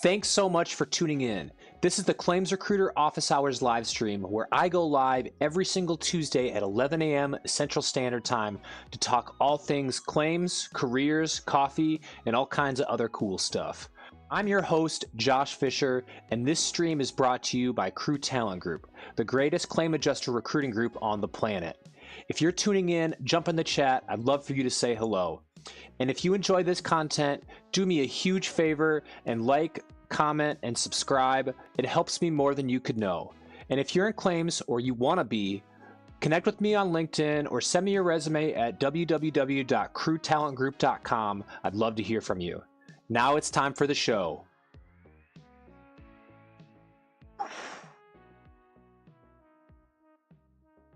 Thanks so much for tuning in. This is the Claims Recruiter Office Hours live stream where I go live every single Tuesday at 11 a.m. Central Standard Time to talk all things claims, careers, coffee, and all kinds of other cool stuff. I'm your host, Josh Fisher, and this stream is brought to you by Crew Talent Group, the greatest claim adjuster recruiting group on the planet. If you're tuning in, jump in the chat. I'd love for you to say hello. And if you enjoy this content, do me a huge favor and like, comment, and subscribe. It helps me more than you could know. And if you're in claims or you want to be, connect with me on LinkedIn or send me your resume at www.crewtalentgroup.com. I'd love to hear from you. Now it's time for the show.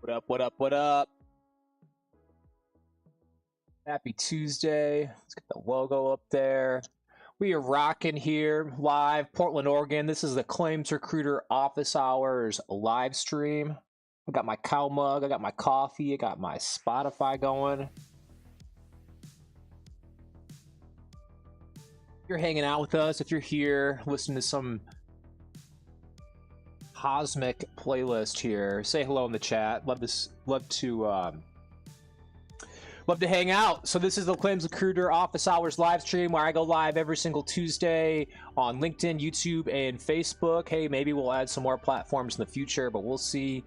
What up, what up, what up? Happy Tuesday. Let's get the logo up there. We are rocking here live, Portland, Oregon. This is the Claims Recruiter Office Hours live stream. I got my cow mug, I got my coffee, I got my Spotify going. If you're hanging out with us, if you're here listening to some cosmic playlist here, say hello in the chat. Love to hang out. So this is the Claims Recruiter Office Hours live stream where I go live every single Tuesday on LinkedIn, YouTube, and Facebook. Hey, maybe we'll add some more platforms in the future, but we'll see.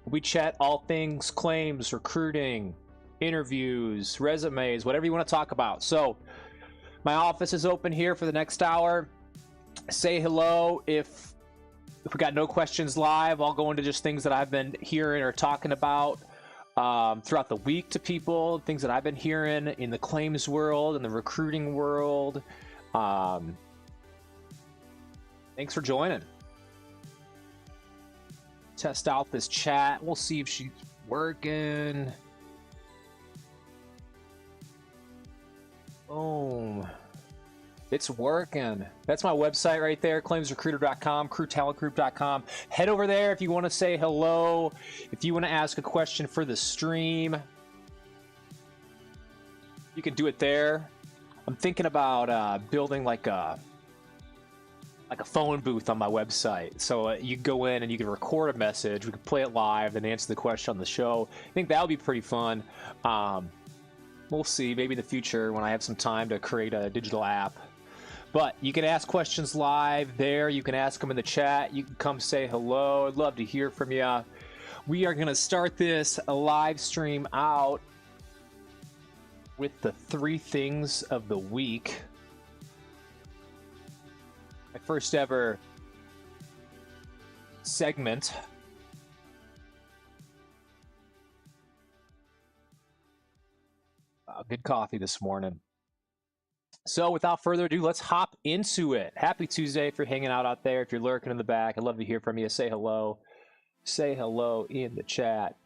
We chat all things claims, recruiting, interviews, resumes, whatever you want to talk about. So my office is open here for the next hour. Say hello. If we got no questions live, I'll go into just things that I've been hearing or talking about throughout the week to people, things that I've been hearing in the claims world and the recruiting world. Thanks for joining. Test out this chat. We'll see if she's working. Boom. It's working. That's my website right there, claimsrecruiter.com, crewtalentgroup.com. Head over there if you want to say hello, if you want to ask a question for the stream. You can do it there. I'm thinking about building like a phone booth on my website. So you can go in and you can record a message. We can play it live and answer the question on the show. I think that would be pretty fun. We'll see. Maybe in the future when I have some time to create a digital app. But you can ask questions live there. You can ask them in the chat. You can come say hello. I'd love to hear from you. We are going to start this live stream out with the 3 things of the week. My first ever segment. Good coffee this morning. So without further ado, let's hop into it. Happy Tuesday if you're hanging out there. If you're lurking in the back, I'd love to hear from you. Say hello. Say hello in the chat.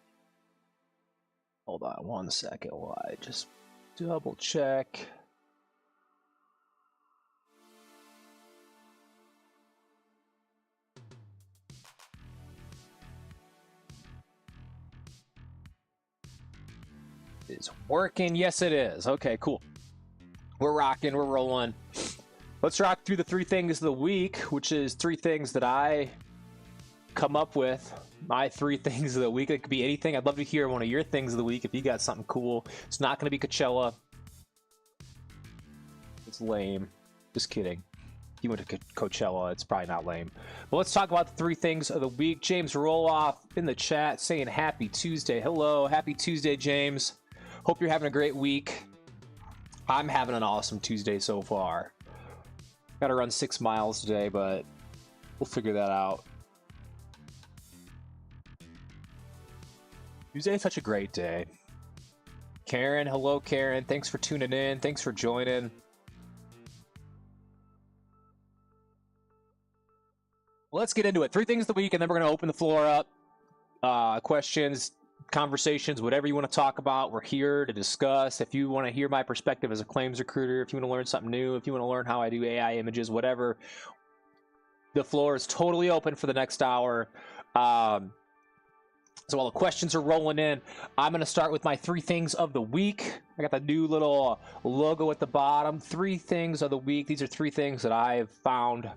Hold on one second while I just double check. It's working. Yes, it is. Okay, cool. We're rocking, we're rolling. Let's rock through the 3 things of the week, which is 3 things that I come up with. My 3 things of the week. It could be anything. I'd love to hear one of your things of the week if you got something cool. It's not going to be Coachella. It's lame. Just kidding. If you went to Coachella, it's probably not lame. But let's talk about the 3 things of the week. James Roloff in the chat saying happy Tuesday. Hello, happy Tuesday, James. Hope you're having a great week. I'm having an awesome Tuesday so far. Got to run 6 miles today, but we'll figure that out. Tuesday is such a great day. Karen, hello, Karen. Thanks for tuning in. Thanks for joining. Let's get into it. 3 things of the week, and then we're going to open the floor up. Questions, conversations, whatever you want to talk about, we're here to discuss. If you want to hear my perspective as a claims recruiter, if you want to learn something new, if you want to learn how I do AI images, whatever, the floor is totally open for the next hour. So while the questions are rolling in, I'm going to start with my 3 things of the week. I got the new little logo at the bottom. 3 things of the week. These are 3 things that I've found.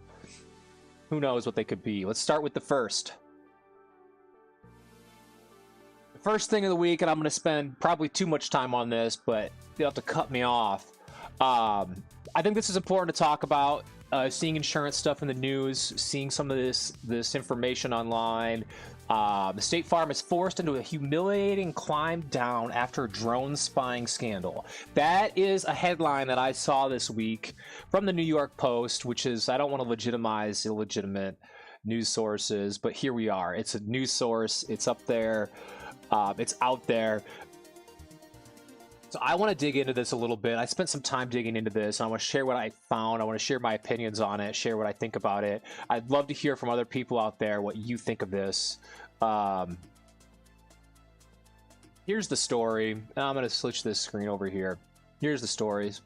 Who knows what they could be. Let's start with the first. The first thing of the week, and I'm going to spend probably too much time on this, but you'll have to cut me off. I think this is important to talk about. Seeing insurance stuff in the news, seeing some of this information online. The State Farm is forced into a humiliating climb down after a drone spying scandal. That is a headline that I saw this week from the New York Post, which is, I don't want to legitimize illegitimate news sources, but here we are. It's a news source. It's up there. It's out there. So I want to dig into this a little bit. I spent some time digging into this. And I want to share what I found. I want to share my opinions on it, share what I think about it. I'd love to hear from other people out there what you think of this. Here's the story. I'm going to switch this screen over here. Here's the stories.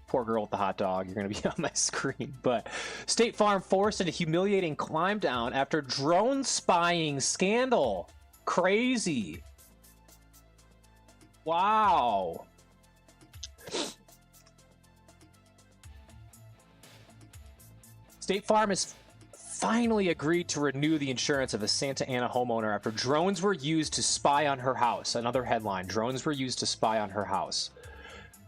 Poor girl with the hot dog. You're going to be on my screen. But State Farm forced into humiliating climb down after drone spying scandal. Crazy. Wow. State Farm has finally agreed to renew the insurance of a Santa Ana homeowner after drones were used to spy on her house. Another headline, drones were used to spy on her house.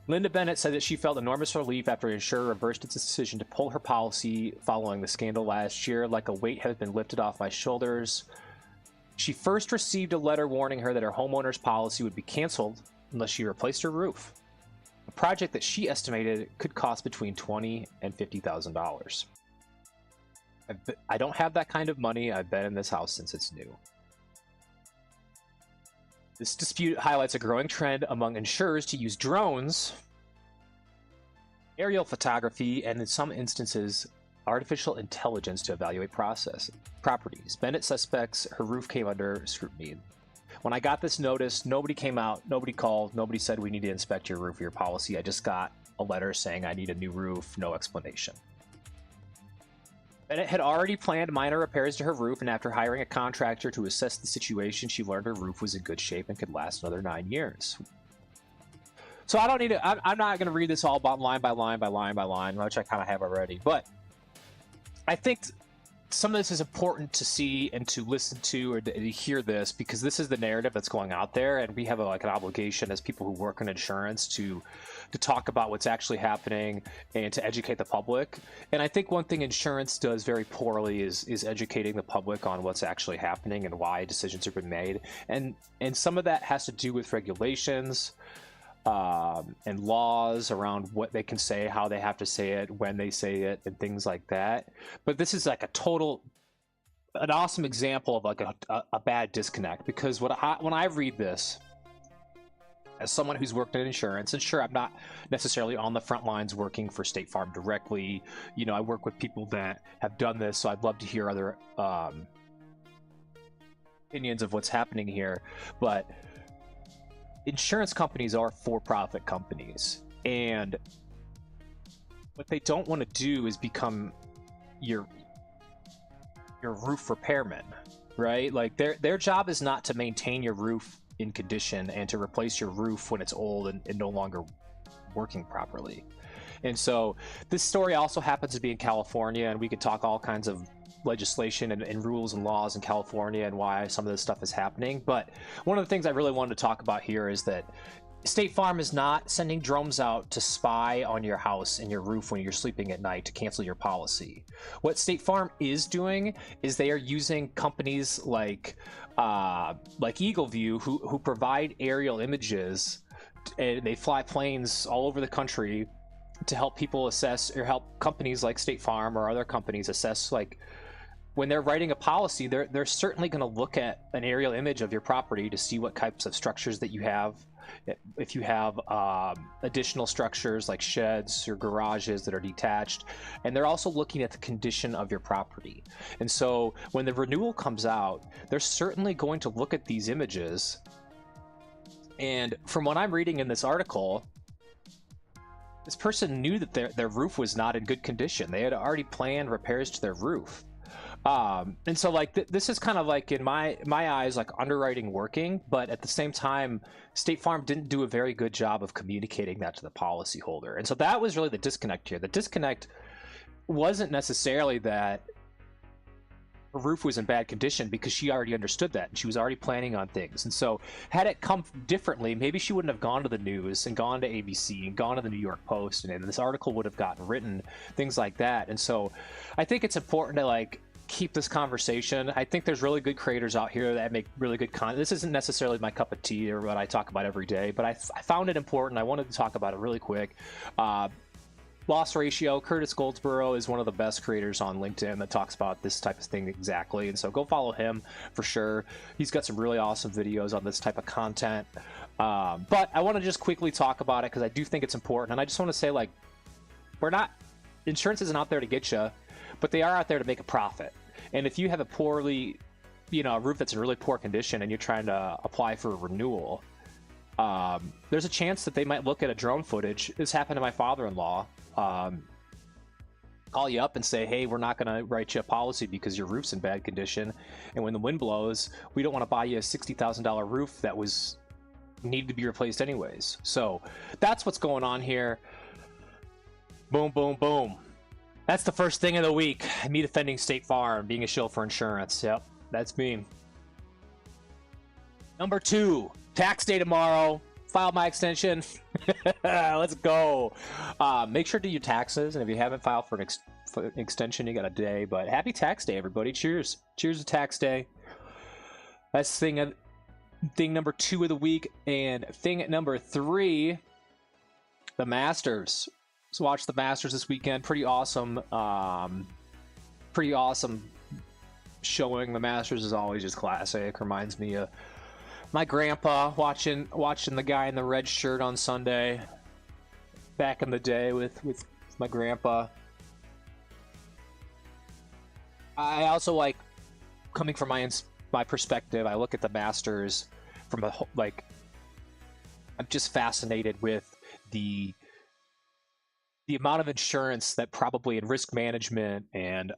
Linda Bennett said that she felt enormous relief after the insurer reversed its decision to pull her policy following the scandal last year. Like a weight has been lifted off my shoulders. She first received a letter warning her that her homeowner's policy would be canceled unless she replaced her roof. A project that she estimated could cost between $20,000 and $50,000. I don't have that kind of money. I've been in this house since it's new. This dispute highlights a growing trend among insurers to use drones, aerial photography, and in some instances, artificial intelligence to evaluate properties. Bennett suspects her roof came under scrutiny. When I got this notice, nobody came out, nobody called, nobody said we need to inspect your roof or your policy. I just got a letter saying I need a new roof, no explanation. Bennett had already planned minor repairs to her roof, and after hiring a contractor to assess the situation, she learned her roof was in good shape and could last another 9 years. So I don't need to, I'm not going to read this all about line by line by line by line, which I kind of have already, but I think some of this is important to see and to listen to or to hear this, because this is the narrative that's going out there, and we have an obligation as people who work in insurance to talk about what's actually happening and to educate the public. And I think one thing insurance does very poorly is educating the public on what's actually happening and why decisions have been made. And some of that has to do with regulations and laws around what they can say, how they have to say it, when they say it, and things like that. But this is like an awesome example of like a bad disconnect, because when I read this, as someone who's worked in insurance, and sure, I'm not necessarily on the front lines working for State Farm directly, you know, I work with people that have done this, so I'd love to hear other opinions of what's happening here. But insurance companies are for-profit companies, and what they don't want to do is become your roof repairman, right? Like their job is not to maintain your roof in condition and to replace your roof when it's old and no longer working properly. And so this story also happens to be in California, and we could talk all kinds of legislation and rules and laws in California and why some of this stuff is happening. But one of the things I really wanted to talk about here is that State Farm is not sending drones out to spy on your house and your roof when you're sleeping at night to cancel your policy. What State Farm is doing is they are using companies like Eagle View, who provide aerial images, and they fly planes all over the country to help people assess, or help companies like State Farm or other companies assess, like, when they're writing a policy, they're certainly going to look at an aerial image of your property to see what types of structures that you have. If you have additional structures like sheds or garages that are detached, and they're also looking at the condition of your property. And so when the renewal comes out, they're certainly going to look at these images. And from what I'm reading in this article, this person knew that their roof was not in good condition. They had already planned repairs to their roof. And so like this is kind of like in my eyes like underwriting working, but at the same time State Farm didn't do a very good job of communicating that to the policyholder. And so that was really the disconnect here. The disconnect wasn't necessarily that her roof was in bad condition, because she already understood that and she was already planning on things. And so had it come differently, maybe she wouldn't have gone to the news and gone to ABC and gone to the New York Post, and this article would have gotten written, things like that. And so I think it's important to like keep this conversation. I think there's really good creators out here that make really good content. This isn't necessarily my cup of tea or what I talk about every day, but I found it important. I wanted to talk about it really quick. Loss ratio. Curtis Goldsboro is one of the best creators on LinkedIn that talks about this type of thing exactly, and so go follow him for sure. He's got some really awesome videos on this type of content. But I want to just quickly talk about it because I do think it's important, and I just want to say, like, insurance isn't out there to get you, but they are out there to make a profit. And if you have a poorly, a roof that's in really poor condition and you're trying to apply for a renewal, there's a chance that they might look at a drone footage. This happened to my father-in-law. Call you up and say, hey, we're not going to write you a policy because your roof's in bad condition, and when the wind blows, we don't want to buy you a $60,000 roof that needed to be replaced anyways. So that's what's going on here. Boom, boom, boom. That's the first thing of the week. Me defending State Farm, being a shill for insurance. Yep, that's me. Number 2, tax day tomorrow. File my extension. Let's go. Make sure to do your taxes, and if you haven't filed for an extension, you got a day. But happy tax day, everybody. Cheers. Cheers to tax day. That's thing number 2 of the week. And thing number 3, the Masters. So watch the Masters this weekend. Pretty awesome. Pretty awesome showing. The Masters is always just classic. Reminds me of my grandpa watching the guy in the red shirt on Sunday back in the day with my grandpa. I also like, coming from my perspective, I look at the Masters from I'm just fascinated with the amount of insurance that probably in risk management and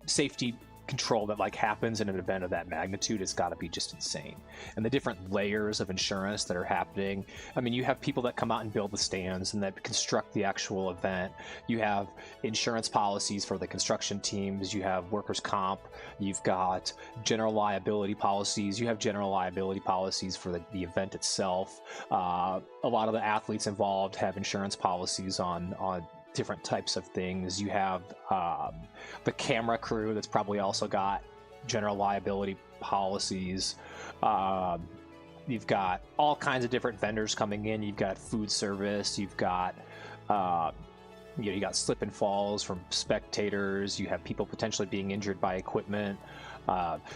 safety control that like happens in an event of that magnitude has got to be just insane. And the different layers of insurance that are happening. I mean, you have people that come out and build the stands and that construct the actual event. You have insurance policies for the construction teams. You have workers' comp. You've got general liability policies. You have general liability policies for the event itself. A lot of the athletes involved have insurance policies on different types of things. You have the camera crew that's probably also got general liability policies. You've got all kinds of different vendors coming in. You've got food service. You've got you got slip and falls from spectators. You have people potentially being injured by equipment.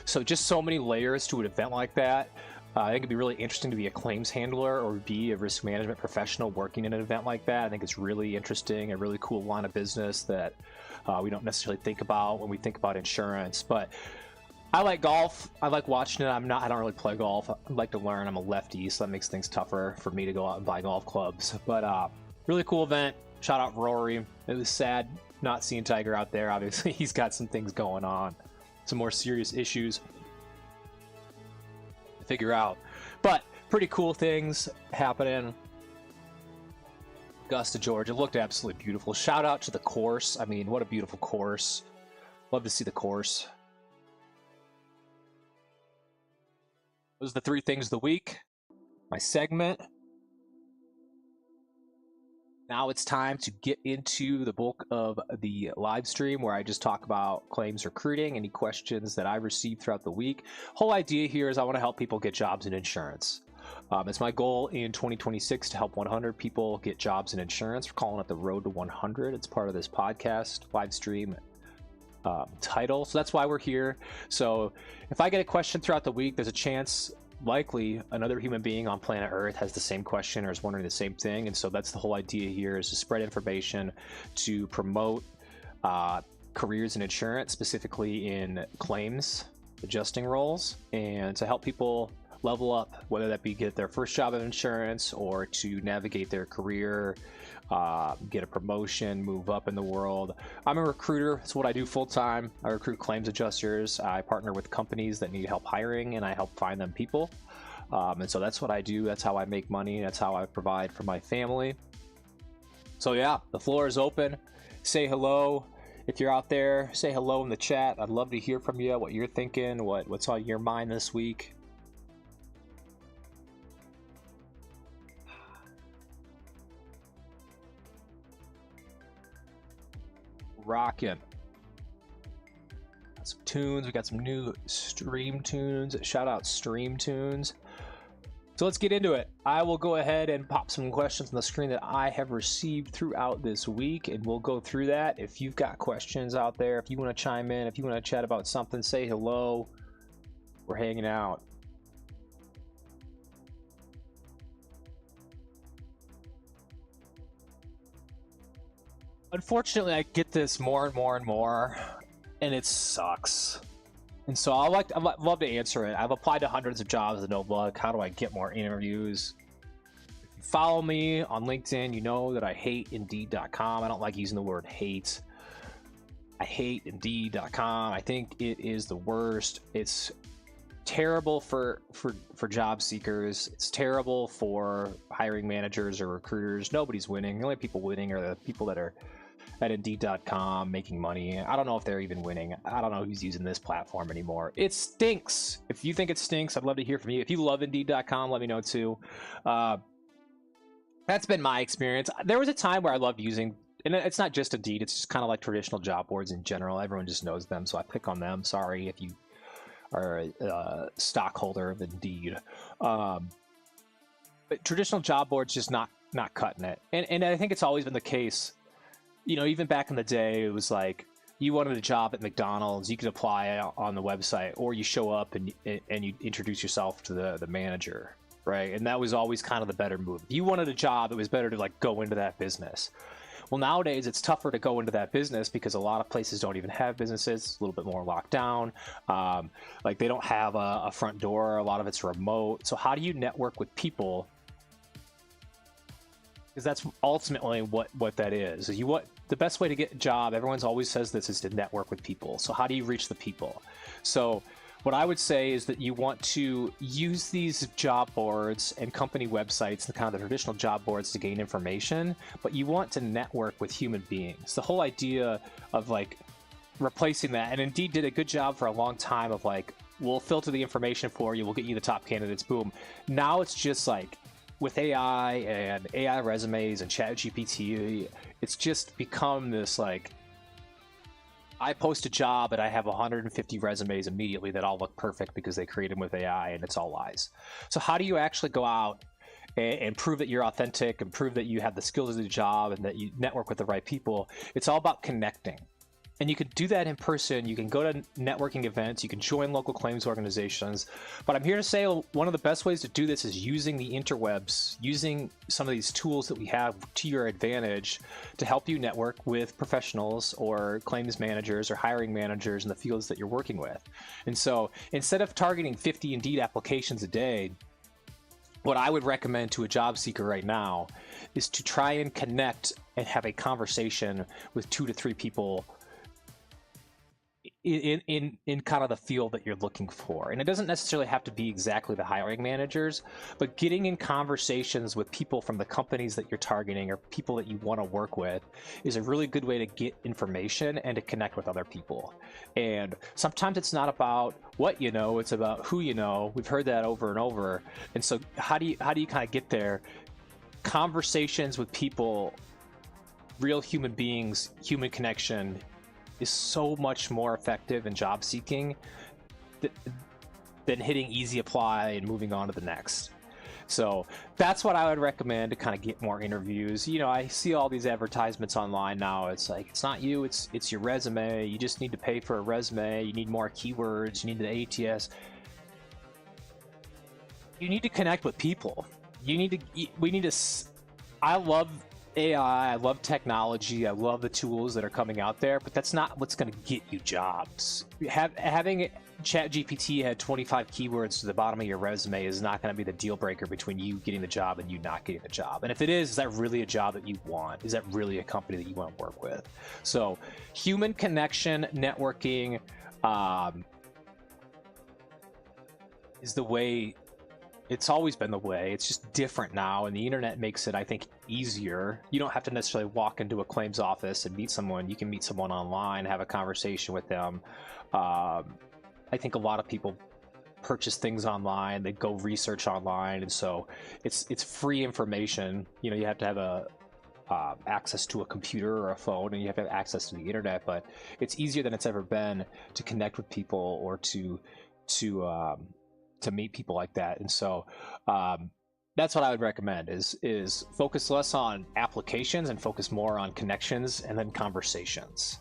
So just so many layers to an event like that. I think it'd be really interesting to be a claims handler or be a risk management professional working in an event like that. I think it's really interesting, a really cool line of business that we don't necessarily think about when we think about insurance. But I like golf. I like watching it. I don't really play golf. I like to learn. I'm a lefty, so that makes things tougher for me to go out and buy golf clubs. But really cool event. Shout out Rory. It was sad not seeing Tiger out there. Obviously, he's got some things going on, some more serious issues figure out, but pretty cool things happening. Augusta, Georgia, looked absolutely beautiful. Shout out to the course. I mean, what a beautiful course. Love to see the course. Those are the 3 things of the week. My segment. Now it's time to get into the bulk of the live stream where I just talk about claims recruiting, any questions that I received throughout the week. Whole idea here is I want to help people get jobs in insurance. It's my goal in 2026 to help 100 people get jobs in insurance. We're calling it the Road to 100. It's part of this podcast live stream title. So that's why we're here. So if I get a question throughout the week, there's a chance likely another human being on planet Earth has the same question or is wondering the same thing. And so that's the whole idea here, is to spread information to promote careers in insurance, specifically in claims adjusting roles, and to help people level up, whether that be get their first job of insurance or to navigate their career, get a promotion, move up in the world. I'm a recruiter. It's what I do full time. I recruit claims adjusters. I partner with companies that need help hiring, and I help find them people. And so that's what I do. That's how I make money. That's how I provide for my family. So yeah, the floor is open. Say hello. If you're out there, say hello in the chat. I'd love to hear from you, what you're thinking, what's on your mind this week. Rockin'. Got some tunes. We got some new stream tunes. Shout out stream tunes. So let's get into it. I will go ahead and pop some questions on the screen that I have received throughout this week, and we'll go through that. If you've got questions out there, if you want to chime in, if you want to chat about something, say hello. We're hanging out. Unfortunately, I get this more and more and more, and it sucks. And so I'd love to answer it. I've applied to hundreds of jobs with no luck. How do I get more interviews? If you follow me on LinkedIn, you know that I hate Indeed.com. I don't like using the word hate. I hate Indeed.com. I think it is the worst. It's terrible for job seekers. It's terrible for hiring managers or recruiters. Nobody's winning. The only people winning are the people that are at Indeed.com making money. I don't know if they're even winning. I don't know who's using this platform anymore. It stinks. If you think it stinks, I'd love to hear from you. If you love Indeed.com, let me know too. That's been my experience. There was a time where I loved using, and it's not just Indeed, it's just kind of like traditional job boards in general. Everyone just knows them, so I pick on them. Sorry if you are a stockholder of Indeed. But traditional job boards just not cutting it. And I think it's always been the case. You know, even back in the day, it was like you wanted a job at McDonald's, you could apply on the website, or you show up and you introduce yourself to the manager, right? And that was always kind of the better move. If you wanted a job, it was better to like go into that business. Well, nowadays it's tougher to go into that business because a lot of places don't even have businesses. It's a little bit more locked down. Like they don't have a front door. A lot of it's remote. So how do you network with people? Because that's ultimately what that is. The best way to get a job, everyone's always says this, is to network with people. So how do you reach the people? So what I would say is that you want to use these job boards and company websites and kind of the traditional job boards to gain information, but you want to network with human beings. The whole idea of like replacing that, and Indeed did a good job for a long time of like, we'll filter the information for you, we'll get you the top candidates, boom. Now it's just like, with AI and AI resumes and ChatGPT, it's just become this like, I post a job and I have 150 resumes immediately that all look perfect because they created them with AI, and it's all lies. So how do you actually go out and prove that you're authentic and prove that you have the skills of the job and that you network with the right people? It's all about connecting. And you can do that in person. You can go to networking events. You can join local claims organizations. But I'm here to say one of the best ways to do this is using the interwebs, using some of these tools that we have to your advantage to help you network with professionals or claims managers or hiring managers in the fields that you're working with. And so instead of targeting 50 Indeed applications a day, what I would recommend to a job seeker right now is to try and connect and have a conversation with 2 to 3 people in kind of the field that you're looking for. And it doesn't necessarily have to be exactly the hiring managers, but getting in conversations with people from the companies that you're targeting or people that you want to work with is a really good way to get information and to connect with other people. And sometimes it's not about what you know, it's about who you know. We've heard that over and over. And so how do you kind of get there? Conversations with people, real human beings, human connection, is so much more effective in job seeking than hitting easy apply and moving on to the next. So that's what I would recommend to kind of get more interviews. You know, I see all these advertisements online now. It's like, it's not you, it's your resume. You just need to pay for a resume. You need more keywords. You need the ATS. You need to connect with people. I love AI, I love technology, I love the tools that are coming out there, but that's not what's going to get you jobs. Having ChatGPT had 25 keywords to the bottom of your resume is not going to be the deal breaker between you getting the job and you not getting the job. And if it is that really a job that you want? Is that really a company that you want to work with? So human connection, networking is the way. It's always been the way. It's just different now, and the internet makes it, I think, easier. You don't have to necessarily walk into a claims office and meet someone. You can meet someone online, have a conversation with them. I think a lot of people purchase things online. They go research online, and so it's free information. You know, you have to have access to a computer or a phone, and you have to have access to the internet. But it's easier than it's ever been to connect with people or to meet people like that. And so that's what I would recommend is focus less on applications and focus more on connections and then conversations.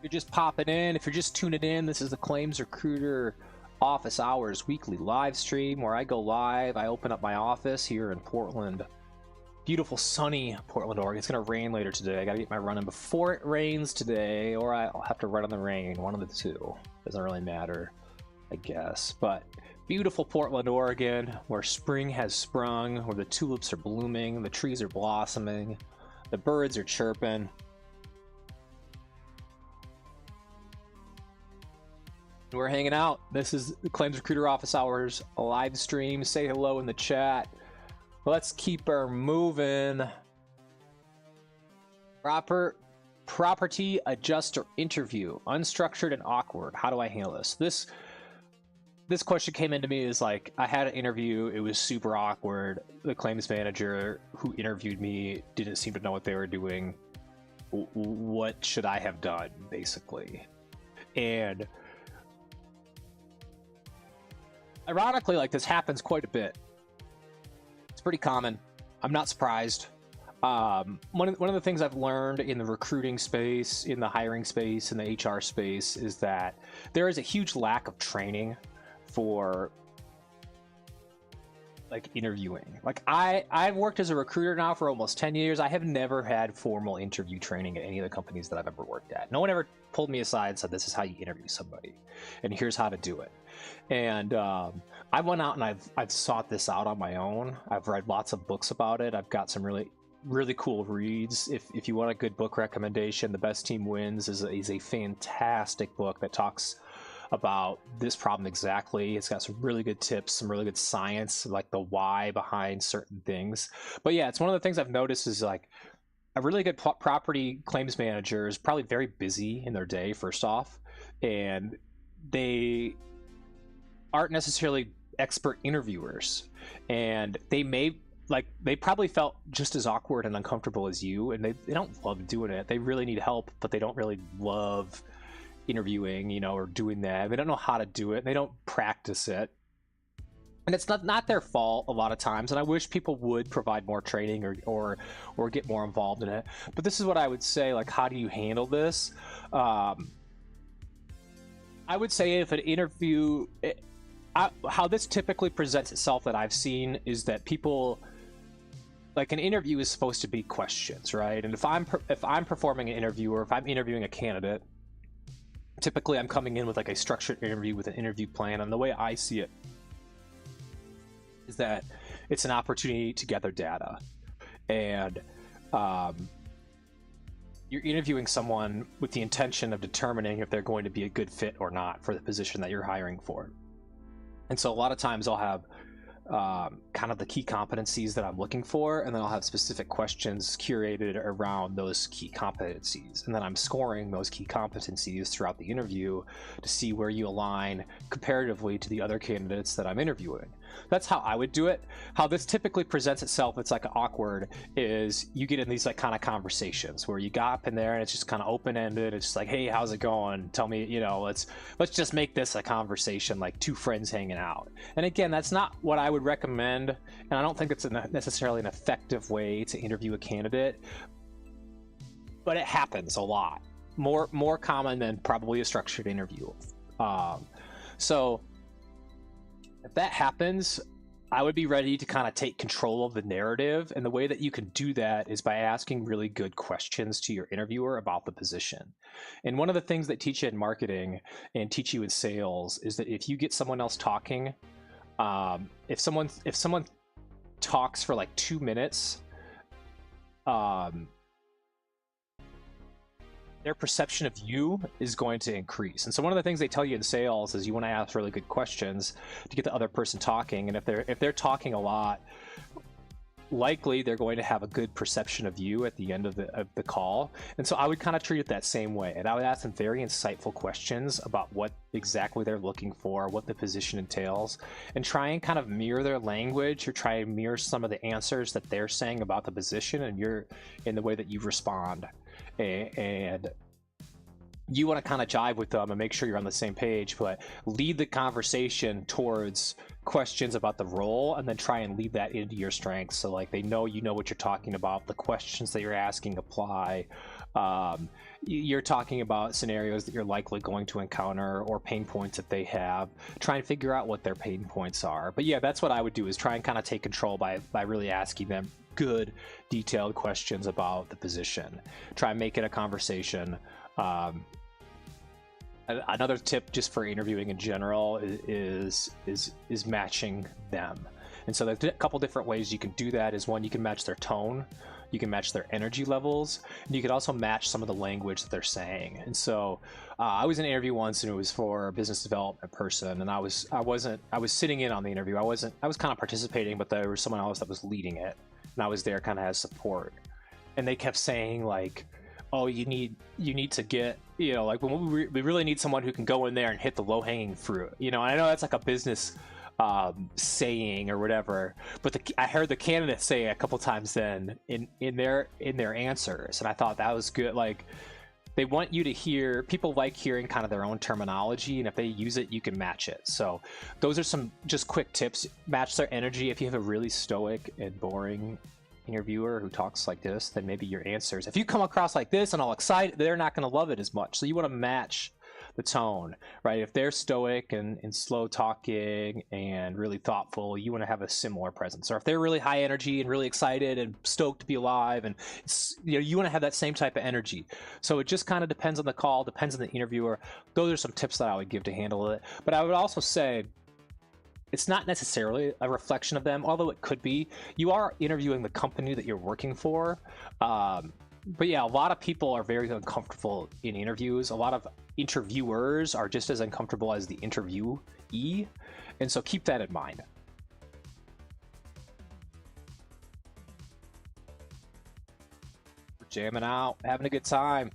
You're just popping in, if you're just tuning in, this is the Claims Recruiter Office Hours weekly live stream where I go live. I open up my office here in Portland. Beautiful sunny Portland, Oregon. It's gonna rain later today. I gotta get my run in before it rains today, or I'll have to run in the rain. One of the two. Doesn't really matter, I guess. But beautiful Portland, Oregon, where spring has sprung, where the tulips are blooming, the trees are blossoming, the birds are chirping. We're hanging out. This is the Claims Recruiter Office Hours live stream. Say hello in the chat. Let's keep her moving. Property adjuster interview. Unstructured and awkward. How do I handle this? This question came into me is like, I had an interview. It was super awkward. The claims manager who interviewed me didn't seem to know what they were doing. What should I have done, basically? And ironically, like, this happens quite a bit. It's pretty common. I'm not surprised. One of the things I've learned in the recruiting space, in the hiring space, in the HR space is that there is a huge lack of training for like interviewing. Like I've worked as a recruiter now for almost 10 years. I have never had formal interview training at any of the companies that I've ever worked at. No one ever pulled me aside and said, this is how you interview somebody and here's how to do it. And I went out and I've sought this out on my own. I've read lots of books about it. I've got some really cool reads. If you want a good book recommendation, The Best Team Wins is a fantastic book that talks about this problem exactly. It's got some really good tips, some really good science, like the why behind certain things. But yeah, it's one of the things I've noticed is like a really good property claims manager is probably very busy in their day, first off, and they aren't necessarily expert interviewers, and they probably felt just as awkward and uncomfortable as you, and they don't love doing it. They really need help, but they don't really love interviewing, or doing that. They don't know how to do it, and they don't practice it. And it's not their fault a lot of times, and I wish people would provide more training or get more involved in it. But this is what I would say, like, how do you handle this? I would say if an interview... how this typically presents itself that I've seen is that people, like, an interview is supposed to be questions, right? And if I'm performing an interview, or if I'm interviewing a candidate, typically I'm coming in with like a structured interview with an interview plan. And the way I see it is that it's an opportunity to gather data, and you're interviewing someone with the intention of determining if they're going to be a good fit or not for the position that you're hiring for. And so a lot of times I'll have kind of the key competencies that I'm looking for, and then I'll have specific questions curated around those key competencies. And then I'm scoring those key competencies throughout the interview to see where you align comparatively to the other candidates that I'm interviewing. That's how I would do it. How this typically presents itself, it's like awkward, is you get in these like kind of conversations where you got up in there and it's just kind of open-ended. It's just like, hey, how's it going? Tell me, let's just make this a conversation, like two friends hanging out. And again, that's not what I would recommend, and I don't think it's necessarily an effective way to interview a candidate, but it happens a lot. More common than probably a structured interview. So if that happens, I would be ready to kind of take control of the narrative. And the way that you can do that is by asking really good questions to your interviewer about the position. And one of the things that teach you in marketing and teach you in sales is that if you get someone else talking, if someone talks for like 2 minutes, their perception of you is going to increase. And so one of the things they tell you in sales is you want to ask really good questions to get the other person talking. And if they're talking a lot, likely they're going to have a good perception of you at the end of the call. And so I would kind of treat it that same way. And I would ask them very insightful questions about what exactly they're looking for, what the position entails, and try and kind of mirror their language or try and mirror some of the answers that they're saying about the position and you're in the way that you respond. And you want to kind of jive with them and make sure you're on the same page, but lead the conversation towards questions about the role and then try and lead that into your strengths. So like they know you know what you're talking about, the questions that you're asking apply. You're talking about scenarios that you're likely going to encounter or pain points that they have. Try and figure out what their pain points are. But yeah, that's what I would do, is try and kind of take control by really asking them good, detailed questions about the position. Try and make it a conversation. Another tip just for interviewing in general is matching them. And so there's a couple different ways you can do that. Is one, you can match their tone, you can match their energy levels, and you can also match some of the language that they're saying. And so I was in an interview once, and it was for a business development person, and I was sitting in on the interview. I was kind of participating, but there was someone else that was leading it, and I was there kind of as support. And they kept saying like, oh, you need to get, like when we really need someone who can go in there and hit the low-hanging fruit. And I know that's like a business saying or whatever, but I heard the candidate say it a couple times then in their answers, and I thought that was good. Like, they want you to hear, people like hearing kind of their own terminology, and if they use it, you can match it. So those are some just quick tips. Match their energy. If you have a really stoic and boring interviewer who talks like this, then maybe your answers, if you come across like this and all excited, they're not going to love it as much. So you want to match the tone, right? If they're stoic and slow talking and really thoughtful, you want to have a similar presence. Or if they're really high energy and really excited and stoked to be alive, and you want to have that same type of energy. So it just kind of depends on the call, depends on the interviewer. Those are some tips that I would give to handle it. But I would also say, it's not necessarily a reflection of them, although it could be. You are interviewing the company that you're working for. But yeah, a lot of people are very uncomfortable in interviews. A lot of interviewers are just as uncomfortable as the interviewee. And so keep that in mind. We're jamming out, having a good time.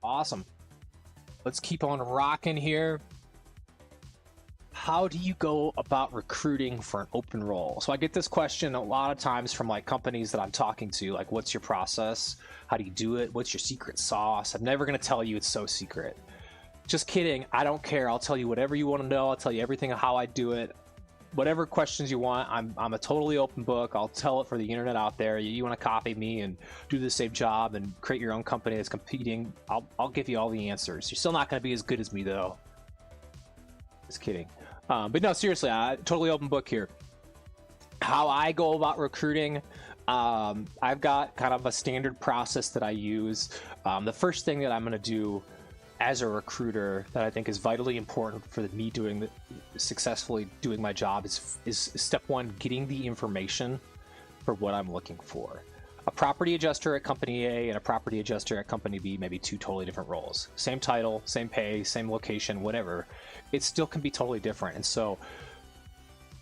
Awesome. Let's keep on rocking here. How do you go about recruiting for an open role? So I get this question a lot of times from like companies that I'm talking to, like, what's your process? How do you do it? What's your secret sauce? I'm never going to tell you it's so secret. Just kidding. I don't care. I'll tell you whatever you want to know. I'll tell you everything of how I do it. Whatever questions you want, I'm a totally open book. I'll tell it for the internet out there. You want to copy me and do the same job and create your own company that's competing, I'll give you all the answers. You're still not going to be as good as me, though. Just kidding. But no, seriously, totally open book here. How I go about recruiting, I've got kind of a standard process that I use. The first thing that I'm going to do as a recruiter that I think is vitally important for me successfully doing my job is step one, getting the information for what I'm looking for. A property adjuster at company A and a property adjuster at company B may be two totally different roles. Same title, same pay, same location, whatever. It still can be totally different. And so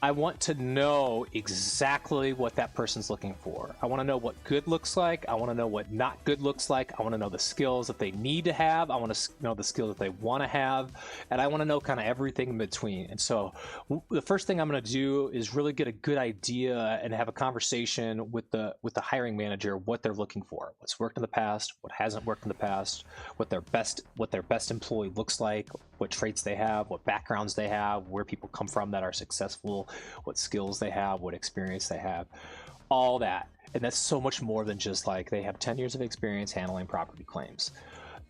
I want to know exactly what that person's looking for. I want to know what good looks like. I want to know what not good looks like. I want to know the skills that they need to have. I want to know the skills that they want to have. And I want to know kind of everything in between. And so the first thing I'm going to do is really get a good idea and have a conversation with the hiring manager, what they're looking for, what's worked in the past, what hasn't worked in the past, what their best employee looks like, what traits they have, what backgrounds they have, where people come from that are successful, what skills they have, what experience they have, all that. And that's so much more than just like they have 10 years of experience handling property claims.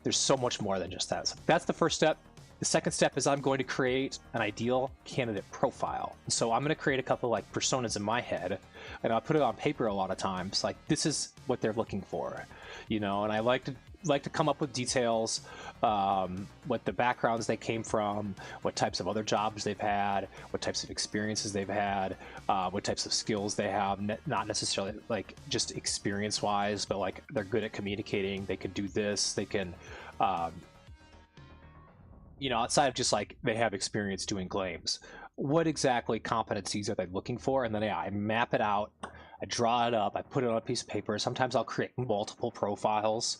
there's so much more than just that. So that's the first step. The second step is I'm going to create an ideal candidate profile. So I'm going to create a couple like personas in my head, and I'll put it on paper a lot of times. Like, this is what they're looking for, you know. And I like to come up with details, what the backgrounds they came from, what types of other jobs they've had, what types of experiences they've had, what types of skills they have. Not necessarily like just experience-wise, but like they're good at communicating. They can do this. They can. You know, outside of just like they have experience doing claims, what exactly competencies are they looking for? And then I map it out, I draw it up, I put it on a piece of paper. Sometimes I'll create multiple profiles.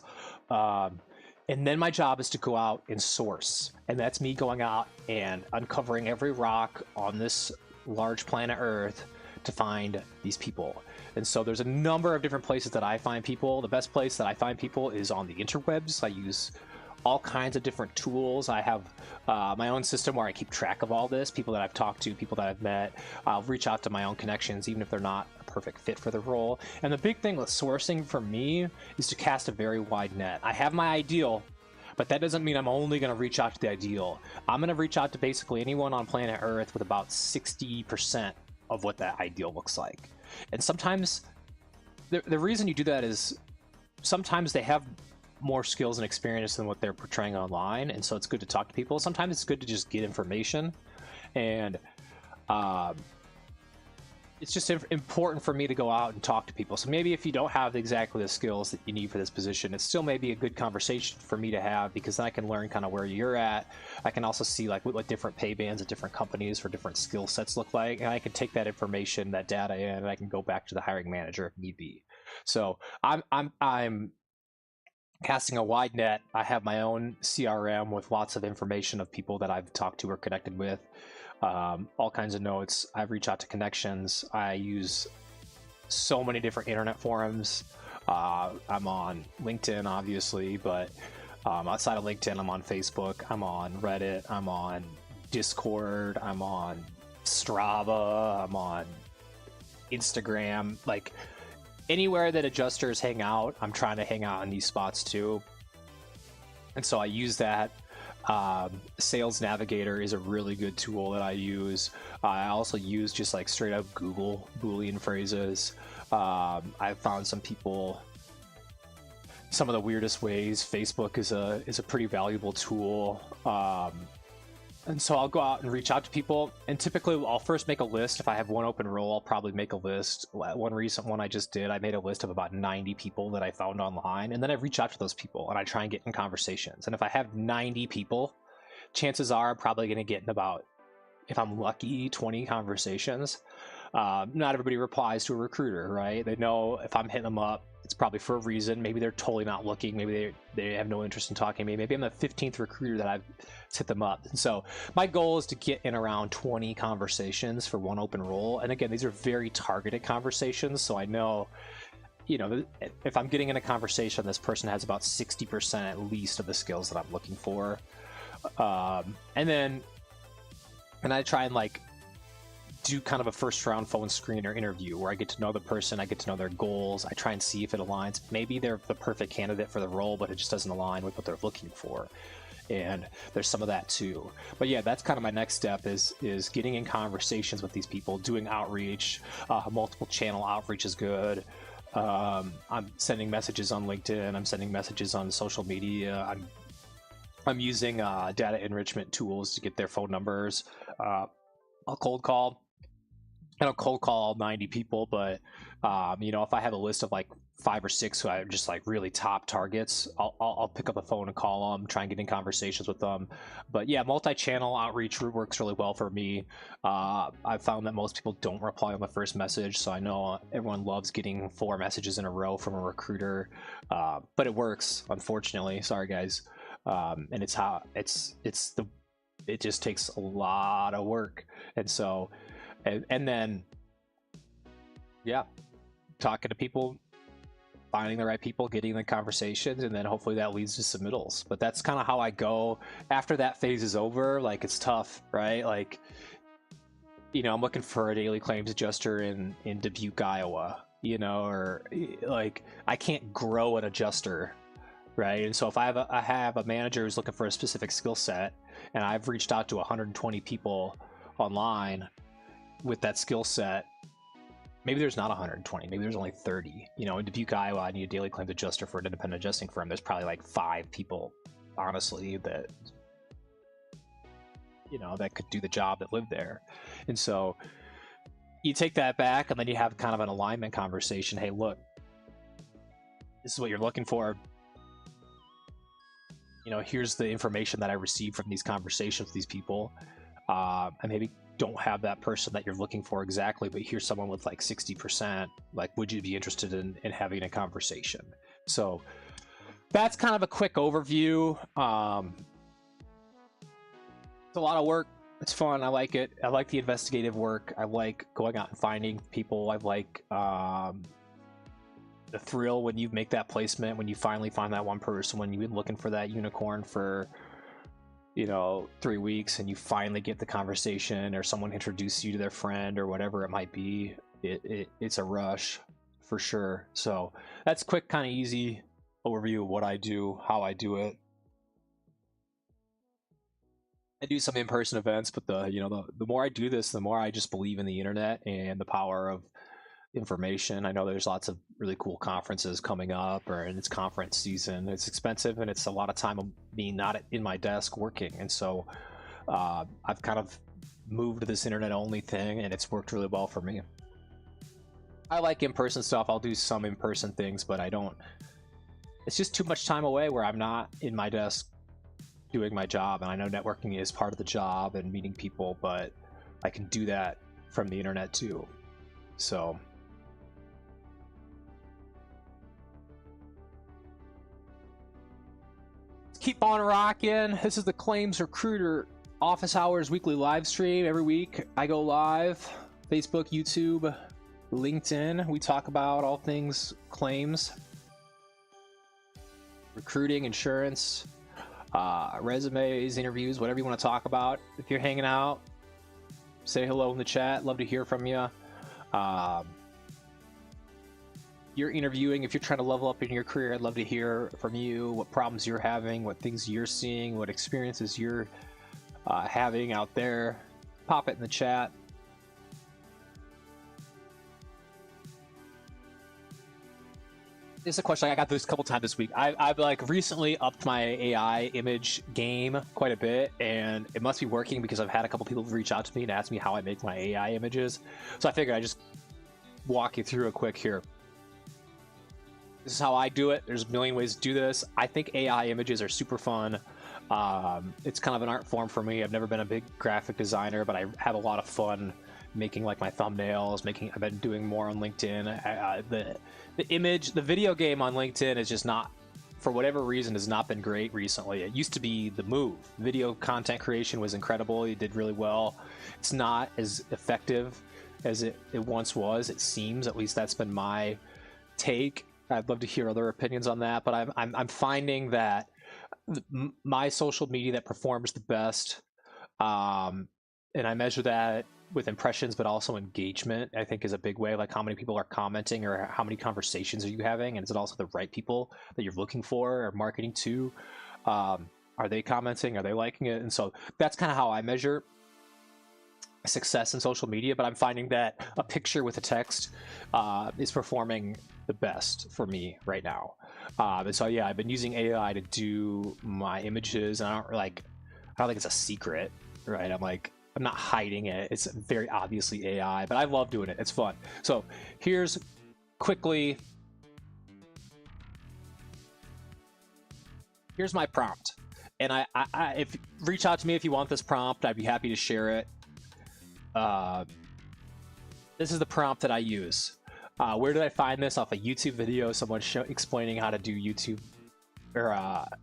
And then my job is to go out and source. And that's me going out and uncovering every rock on this large planet Earth to find these people. And so there's a number of different places that I find people. The best place that I find people is on the interwebs. I use all kinds of different tools. I have my own system where I keep track of all this, people that I've talked to, people that I've met. I'll reach out to my own connections, even if they're not a perfect fit for the role. And the big thing with sourcing for me is to cast a very wide net. I have my ideal, but that doesn't mean I'm only going to reach out to the ideal. I'm going to reach out to basically anyone on planet Earth with about 60% of what that ideal looks like. And sometimes the reason you do that is sometimes they have more skills and experience than what they're portraying online, and so it's good to talk to people. Sometimes it's good to just get information, and it's just important for me to go out and talk to people. So maybe if you don't have exactly the skills that you need for this position, it still may be a good conversation for me to have, because then I can learn kind of where you're at. I can also see like what different pay bands at different companies for different skill sets look like, and I can take that information, that data in, and I can go back to the hiring manager if need be. So I'm casting a wide net. I have my own CRM with lots of information of people that I've talked to or connected with, all kinds of notes. I reach out to connections. I use so many different internet forums. I'm on LinkedIn, obviously, but outside of LinkedIn, I'm on Facebook, I'm on Reddit, I'm on Discord, I'm on Strava, I'm on Instagram. Like, anywhere that adjusters hang out, I'm trying to hang out in these spots too. And so I use that. Sales Navigator is a really good tool that I use. I also use just like straight up Google Boolean phrases. I've found some people some of the weirdest ways. Facebook is a pretty valuable tool. And so I'll go out and reach out to people, and typically I'll first make a list. If I have one open role, I'll probably make a list. One recent one I just did, I made a list of about 90 people that I found online, and then I reach out to those people and I try and get in conversations. And if I have 90 people, chances are I'm probably going to get in about, if I'm lucky, 20 conversations. Not everybody replies to a recruiter, right? They know if I'm hitting them up, it's probably for a reason. Maybe they're totally not looking. Maybe they have no interest in talking to me. Maybe I'm the 15th recruiter that I've hit them up. And so my goal is to get in around 20 conversations for one open role. And again, these are very targeted conversations. So I know, you know, if I'm getting in a conversation, this person has about 60% at least of the skills that I'm looking for. And I try and like do kind of a first round phone screen or interview where I get to know the person, I get to know their goals, I try and see if it aligns. Maybe they're the perfect candidate for the role, but it just doesn't align with what they're looking for. And there's some of that too. But yeah, that's kind of my next step is getting in conversations with these people, doing outreach. Multiple channel outreach is good. I'm sending messages on LinkedIn, I'm sending messages on social media, I'm using data enrichment tools to get their phone numbers. I'll cold call. I don't cold call 90 people, but you know, if I have a list of like 5 or 6 who are just like really top targets, I'll pick up the phone and call them, try and get in conversations with them. But yeah, multi-channel outreach works really well for me. I've found that most people don't reply on the first message, so I know everyone loves getting 4 messages in a row from a recruiter, but it works, unfortunately. Sorry, guys. And it just takes a lot of work, and so. And then, yeah, talking to people, finding the right people, getting the conversations, and then hopefully that leads to submittals. But that's kind of how I go. After that phase is over, like, it's tough, right? Like, you know, I'm looking for a daily claims adjuster in Dubuque, Iowa, you know, or like I can't grow an adjuster, right? And so if I have a manager who's looking for a specific skill set, and I've reached out to 120 people online with that skill set, maybe there's not 120, maybe there's only 30. You know, in Dubuque, Iowa, I need a daily claims adjuster for an independent adjusting firm. There's probably like 5 people, honestly, that, you know, that could do the job that live there. And so you take that back, and then you have kind of an alignment conversation. Hey, look, this is what you're looking for. You know, here's the information that I received from these conversations with these people. I maybe don't have that person that you're looking for exactly, but here's someone with like 60%. Like, would you be interested in having a conversation? So that's kind of a quick overview. It's a lot of work. It's fun. I like it. I like the investigative work. I like going out and finding people. I like the thrill when you make that placement, when you finally find that one person, when you've been looking for that unicorn for, you know, 3 weeks, and you finally get the conversation, or someone introduces you to their friend or whatever it might be. It's a rush for sure. So that's quick, kind of easy overview of what I do, how I do it. I do some in-person events, but the more I do this, the more I just believe in the internet and the power of information. I know there's lots of really cool conferences coming up, or in it's conference season. It's expensive, and it's a lot of time of me not in my desk working. And so I've kind of moved to this internet only thing, and it's worked really well for me. I like in-person stuff. I'll do some in-person things, but I don't. It's just too much time away where I'm not in my desk doing my job. And I know networking is part of the job and meeting people, but I can do that from the internet too. So let's keep on rocking. This is the Claims Recruiter Office Hours weekly live stream. Every week I go live. Facebook, YouTube, LinkedIn. We talk about all things claims, recruiting, insurance, resumes, interviews, whatever you want to talk about. If you're hanging out, say hello in the chat. Love to hear from you. You're interviewing, if you're trying to level up in your career, I'd love to hear from you, what problems you're having, what things you're seeing, what experiences you're having out there. Pop it in the chat. This is a question I got this a couple times this week. I've like recently upped my AI image game quite a bit, and it must be working because I've had a couple people reach out to me and ask me how I make my AI images. So I figured I'd just walk you through it quick here. This is how I do it. There's a million ways to do this. I think AI images are super fun. It's kind of an art form for me. I've never been a big graphic designer, but I have a lot of fun making like my thumbnails. I've been doing more on LinkedIn. The video game on LinkedIn is just not, for whatever reason, has not been great recently. It used to be the move. Video content creation was incredible. It did really well. It's not as effective as it once was. It seems, at least that's been my take. I'd love to hear other opinions on that, but I'm finding that my social media that performs the best, and I measure that with impressions, but also engagement, I think is a big way. Like how many people are commenting, or how many conversations are you having, and is it also the right people that you're looking for or marketing to? Are they commenting? Are they liking it? And so that's kind of how I measure success in social media. But I'm finding that a picture with a text is performing the best for me right now. And so yeah, I've been using AI to do my images, and I don't think it's a secret, right? I'm not hiding it. It's very obviously AI, but I love doing it. It's fun. So here's my prompt. And if reach out to me if you want this prompt, I'd be happy to share it. This is the prompt that I use. Where did I find this? Off a YouTube video, someone explaining how to do YouTube or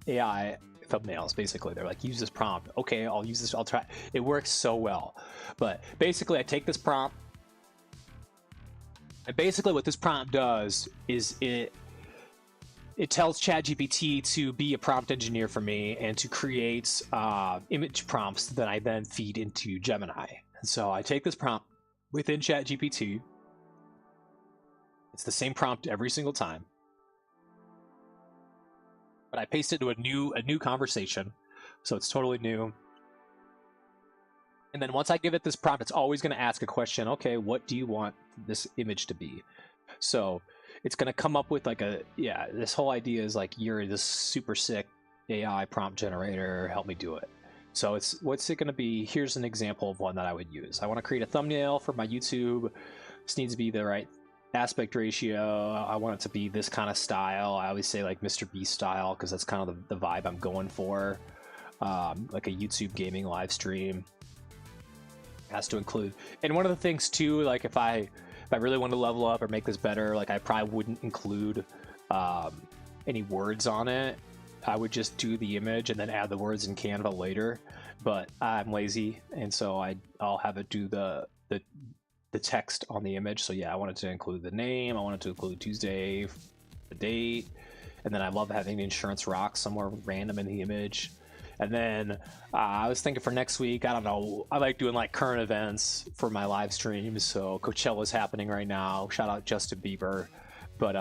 AI thumbnails. Basically, they're like, use this prompt. Okay, I'll use this. I'll try. It works so well. But basically, I take this prompt, and basically what this prompt does is it tells ChatGPT to be a prompt engineer for me and to create image prompts that I then feed into Gemini. And so I take this prompt within ChatGPT. It's the same prompt every single time. but I paste it into a new conversation, so it's totally new. And then once I give it this prompt, it's always going to ask a question. Okay, what do you want this image to be? So it's going to come up with like this whole idea is like, you're this super sick AI prompt generator, help me do it. So what's it going to be? Here's an example of one that I would use. I want to create a thumbnail for my YouTube. This needs to be the right aspect ratio. I want it to be this kind of style. I always say like Mr. Beast style, because that's kind of the vibe I'm going for. Like a YouTube gaming live stream. Has to include, and one of the things too, like if I really want to level up or make this better, like I probably wouldn't include any words on it. I would just do the image and then add the words in Canva later, but I'm lazy, and so I'll have it do the text on the image. So yeah, I wanted to include the name, I wanted to include Tuesday, the date, and then I love having the insurance rock somewhere random in the image. And then I was thinking for next week, I don't know, I like doing like current events for my live streams. So Coachella's happening right now. Shout out Justin Bieber. But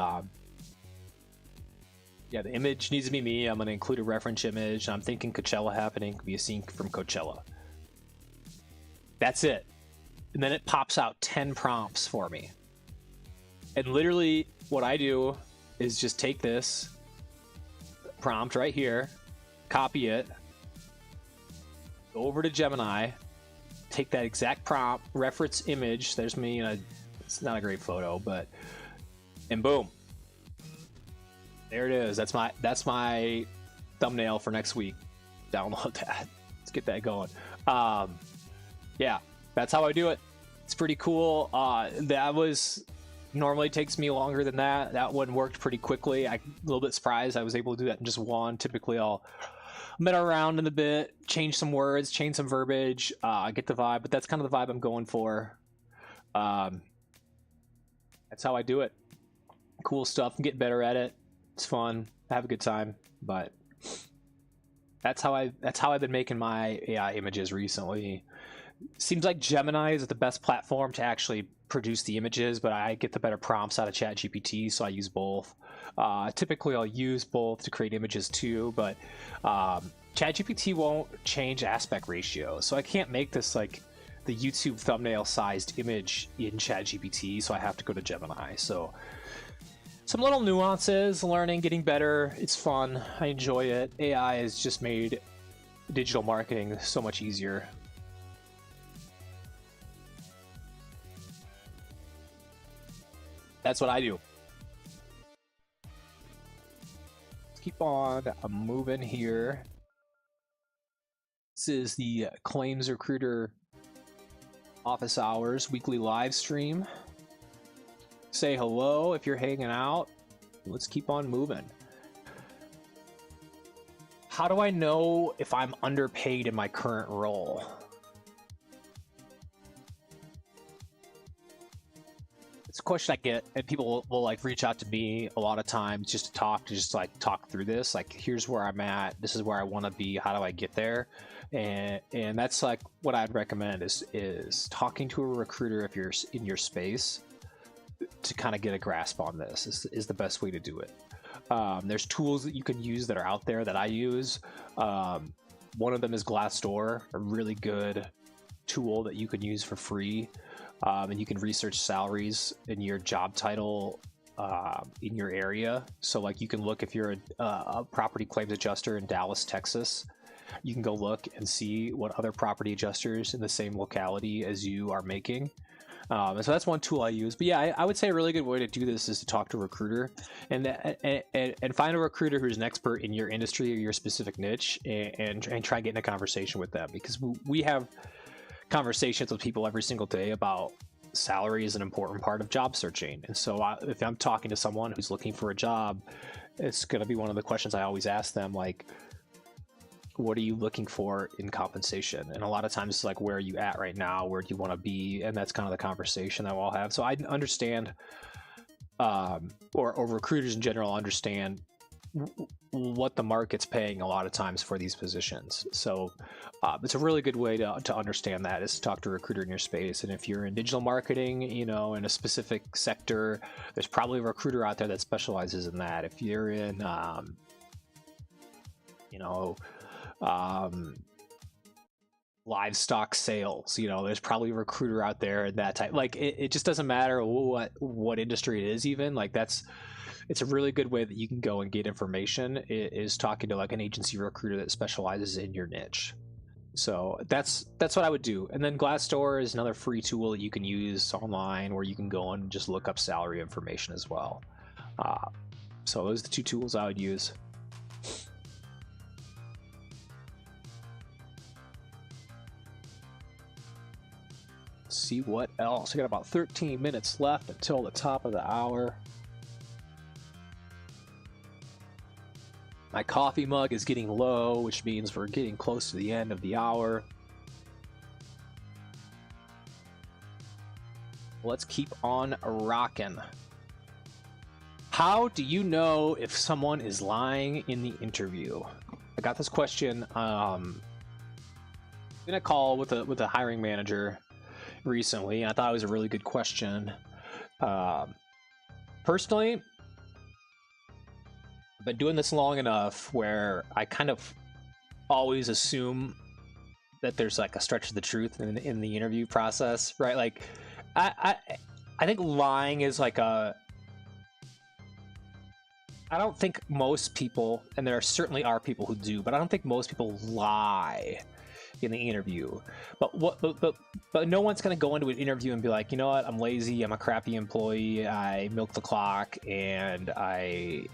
yeah, the image needs to be me. I'm going to include a reference image. I'm thinking Coachella happening could be a scene from Coachella. That's it. And then it pops out 10 prompts for me. And literally what I do is just take this prompt right here, copy it, go over to Gemini, take that exact prompt, reference image. There's me, and it's not a great photo, but, and boom, there it is. That's my thumbnail for next week. Download that. Let's get that going. Yeah, that's how I do it. It's pretty cool. That was normally takes me longer than that. That one worked pretty quickly. I'm a little bit surprised I was able to do that in just one. Typically, I'll meta around in a bit, change some words, change some verbiage, get the vibe, but that's kind of the vibe I'm going for. That's how I do it. Cool stuff. I'm getting better at it. It's fun. I have a good time, but that's how I've been making my AI images recently. Seems like Gemini is the best platform to actually produce the images, but I get the better prompts out of ChatGPT, so I use both. Typically, I'll use both to create images too, but ChatGPT won't change aspect ratio, so I can't make this like the YouTube thumbnail-sized image in ChatGPT, so I have to go to Gemini. So some little nuances, learning, getting better. It's fun. I enjoy it. AI has just made digital marketing so much easier. That's what I do. Let's keep on moving here. This is the Claims Recruiter office hours weekly live stream. Say hello if you're hanging out. Let's keep on moving. How do I know if I'm underpaid in my current role? It's a question I get, and people will like reach out to me a lot of times just to talk through this. Like, here's where I'm at. This is where I want to be. How do I get there? And that's like what I'd recommend is talking to a recruiter if you're in your space to kind of get a grasp on this is the best way to do it. There's tools that you can use that are out there that I use. One of them is Glassdoor, a really good tool that you can use for free. And you can research salaries in your job title in your area. So like you can look if you're a property claims adjuster in Dallas, Texas, you can go look and see what other property adjusters in the same locality as you are making. So that's one tool I use. But yeah, I would say a really good way to do this is to talk to a recruiter and find a recruiter who's an expert in your industry or your specific niche and try getting a conversation with them, because we have conversations with people every single day about salary is an important part of job searching. And so if I'm talking to someone who's looking for a job, it's going to be one of the questions I always ask them, like, what are you looking for in compensation? And a lot of times it's like, where are you at right now? Where do you want to be? And that's kind of the conversation that we'll have. So I understand, or recruiters in general understand what the market's paying a lot of times for these positions. So it's a really good way to understand that is to talk to a recruiter in your space. And if you're in digital marketing, in a specific sector, there's probably a recruiter out there that specializes in that. If you're in livestock sales. There's probably a recruiter out there that type. Like it just doesn't matter what industry it is. Even like it's a really good way that you can go and get information is talking to like an agency recruiter that specializes in your niche. So that's what I would do. And then Glassdoor is another free tool that you can use online where you can go and just look up salary information as well. So those are the two tools I would use. Let's see what else. We got about 13 minutes left until the top of the hour. My coffee mug is getting low, which means we're getting close to the end of the hour. Let's keep on rocking. How do you know if someone is lying in the interview? I got this question in a call with a hiring manager recently, and I thought it was a really good question. Personally, I've been doing this long enough where I kind of always assume that there's like a stretch of the truth in the interview process, right? Like, I think lying is like I don't think most people, and there certainly are people who do, but I don't think most people lie in the interview. But no one's going to go into an interview and be like, you know what, I'm lazy, I'm a crappy employee, I milk the clock, and I'm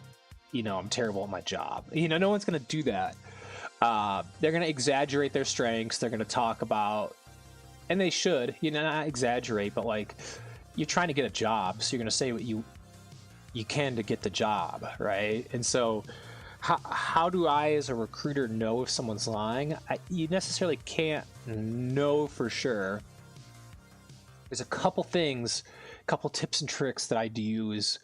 terrible at my job. No one's going to do that. They're going to exaggerate their strengths. They're going to talk about, and they should, not exaggerate, but like, you're trying to get a job, so you're going to say what you can to get the job, right? And so how do I as a recruiter know if someone's lying? You necessarily can't know for sure. There's a couple things, couple tips and tricks that I do use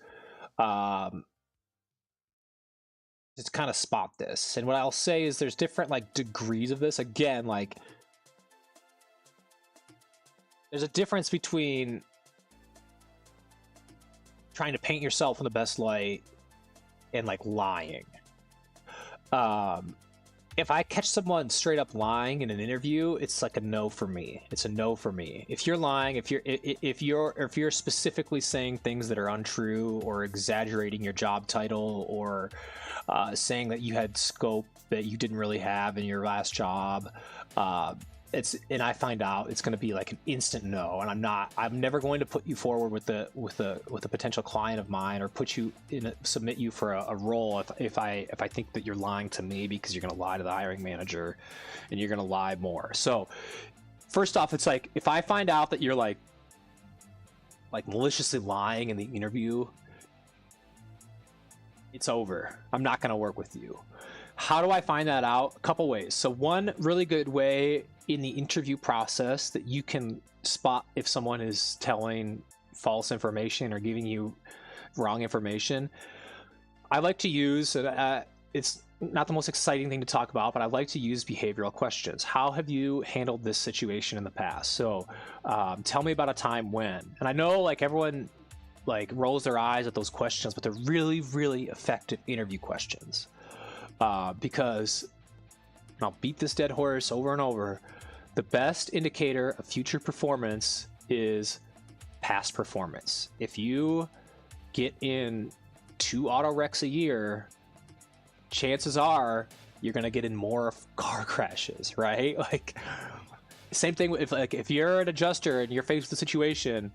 just kind of spot this. And what I'll say is there's different like degrees of this. Again, like there's a difference between trying to paint yourself in the best light and like lying. If I catch someone straight up lying in an interview, it's like a no for me. It's a no for me. If you're lying, if you're specifically saying things that are untrue or exaggerating your job title or saying that you had scope that you didn't really have in your last job, and I find out, it's going to be like an instant no. And I'm never going to put you forward with a potential client of mine or submit you for a role if I think that you're lying to me, because you're going to lie to the hiring manager and you're going to lie more. So first off, it's like, if I find out that you're like maliciously lying in the interview, it's over. I'm not going to work with you. How do I find that out? A couple ways. So one really good way in the interview process that you can spot if someone is telling false information or giving you wrong information, I like to use, it's not the most exciting thing to talk about, but I like to use behavioral questions. How have you handled this situation in the past? So tell me about a time when. And I know like everyone like rolls their eyes at those questions, but they're really, really effective interview questions. Because, and I'll beat this dead horse over and over, the best indicator of future performance is past performance. If you get in 2 auto wrecks a year, chances are you're going to get in more car crashes, right? Like, same thing if you're an adjuster and you're faced with a situation,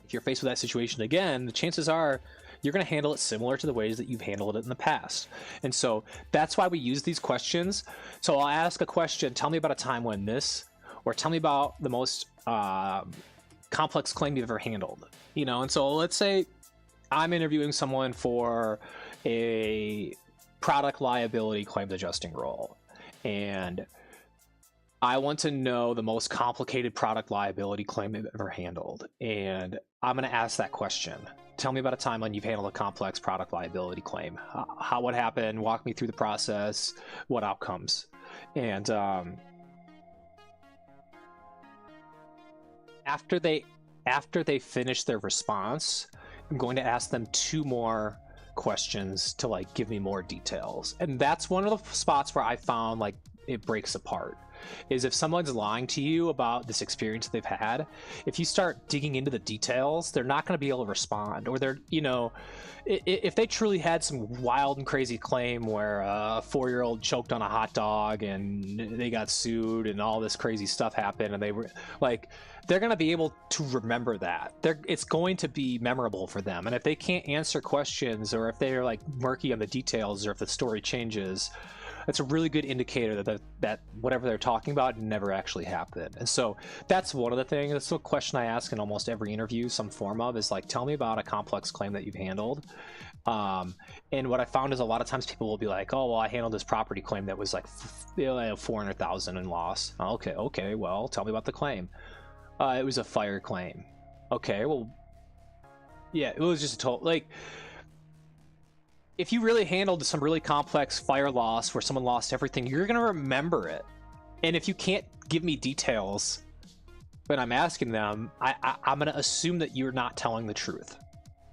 if you're faced with that situation again, the chances are you're going to handle it similar to the ways that you've handled it in the past. And so that's why we use these questions. So I'll ask a question, tell me about a time when this, or tell me about the most complex claim you've ever handled. And so let's say I'm interviewing someone for a product liability claims adjusting role, and I want to know the most complicated product liability claim I've ever handled. And I'm going to ask that question. Tell me about a time when you've handled a complex product liability claim. What happened? Walk me through the process. What outcomes? And after they finish their response, I'm going to ask them 2 more questions to like give me more details. And that's one of the spots where I found like it breaks apart, is if someone's lying to you about this experience they've had, if you start digging into the details, they're not going to be able to respond. Or they're, you know, if they truly had some wild and crazy claim where a 4-year-old choked on a hot dog and they got sued and all this crazy stuff happened, and they were like, they're going to be able to remember that. It's going to be memorable for them. And if they can't answer questions, or if they're like murky on the details, or if the story changes, that's a really good indicator that whatever they're talking about never actually happened. And so that's one of the things. That's a question I ask in almost every interview, some form of, is like, tell me about a complex claim that you've handled. And what I found is a lot of times people will be like, oh, well, I handled this property claim that was like $400,000 in loss. Okay, well, tell me about the claim. It was a fire claim. Okay, well, yeah, it was just a total, like, if you really handled some really complex fire loss where someone lost everything, you're going to remember it. And if you can't give me details when I'm asking them, I'm going to assume that you're not telling the truth.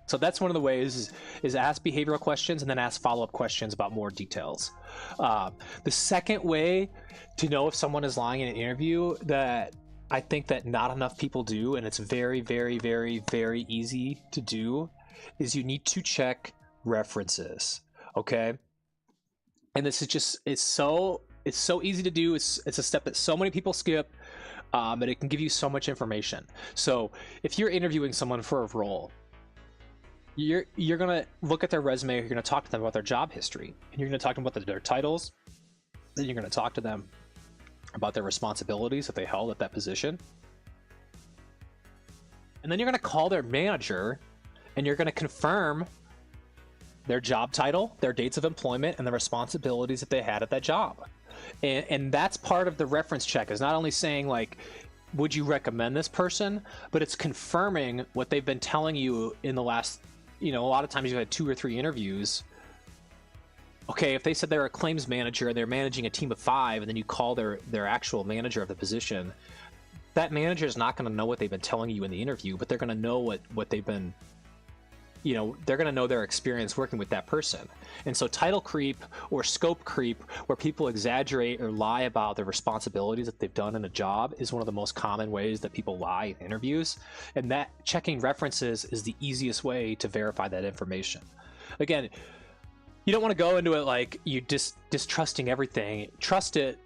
So that's one of the ways is ask behavioral questions and then ask follow-up questions about more details. The second way to know if someone is lying in an interview that I think that not enough people do, and it's very, very, very, very easy to do, is you need to check references. Okay, and this is just, it's so easy to do. It's a step that so many people skip, but it can give you so much information. So if you're interviewing someone for a role, you're gonna look at their resume, you're gonna talk to them about their job history, and you're gonna talk to them about their titles, then you're gonna talk to them about their responsibilities that they held at that position, and then you're gonna call their manager and you're gonna confirm their job title, their dates of employment, and the responsibilities that they had at that job. And that's part of the reference check, is not only saying like, would you recommend this person, but it's confirming what they've been telling you in the last, you know, a lot of times you've had 2 or 3 interviews. Okay, if they said they're a claims manager, they're managing a team of 5, and then you call their actual manager of the position, that manager is not going to know what they've been telling you in the interview, but they're going to know what they've been, you know, they're going to know their experience working with that person. And so title creep or scope creep, where people exaggerate or lie about their responsibilities that they've done in a job, is one of the most common ways that people lie in interviews. And that checking references is the easiest way to verify that information. Again, you don't want to go into it like you distrusting everything. Trust it,